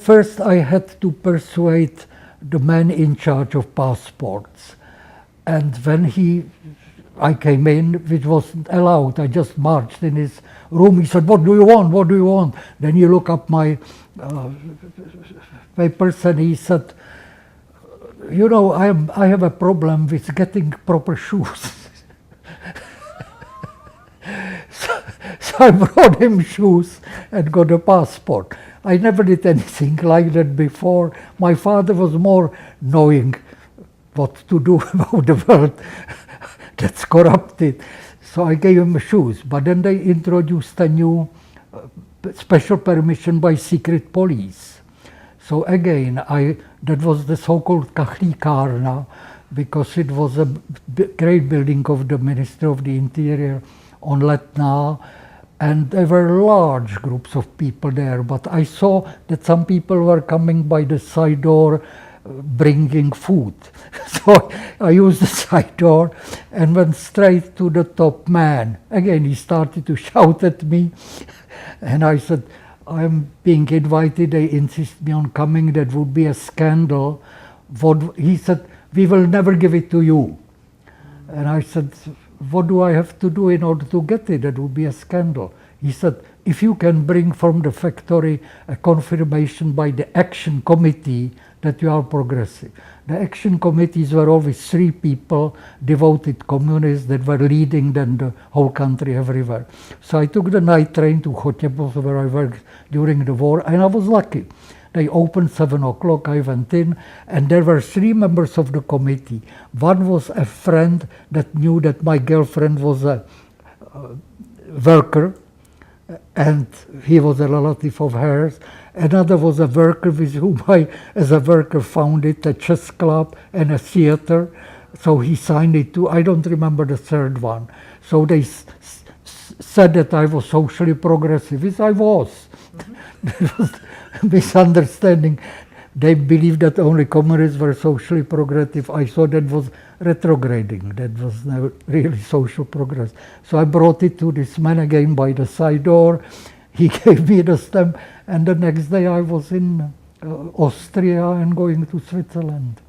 First, I had to persuade the man in charge of passports. And when I came in, which wasn't allowed, I just marched in his room. He said, "What do you want? What do you want?" Then he looked up my papers and he said, "You know, I have a problem with getting proper shoes." So I brought him shoes and got a passport. I never did anything like that before. My father was more knowing what to do about the world that's corrupted. So I gave him shoes. But then they introduced a new special permission by secret police. So again, that was the so-called Kachlíkárna, because it was a great building of the Ministry of the Interior on Letná, and there were large groups of people there. But I saw that some people were coming by the side door bringing food. So I used the side door and went straight to the top man. Again, he started to shout at me, and I said, "I'm being invited, they insist me on coming, that would be a scandal." He said, "We will never give it to you." And I said, "What do I have to do in order to get it? That would be a scandal." He said, "If you can bring from the factory a confirmation by the action committee that you are progressive." The action committees were always 3 people, devoted communists, that were leading then the whole country everywhere. So I took the night train to Chotěpov, where I worked during the war, and I was lucky. They opened 7 o'clock, I went in, and there were 3 members of the committee. One was a friend that knew that my girlfriend was a worker, and he was a relative of hers. Another was a worker with whom I, as a worker, founded a chess club and a theater. So he signed it too. I don't remember the third one. So they said that I was socially progressive, which I was. That was a misunderstanding. They believed that only communists were socially progressive. I thought that was retrograding. That was never really social progress. So I brought it to this man again by the side door. He gave me the stamp, and the next day I was in Austria and going to Switzerland.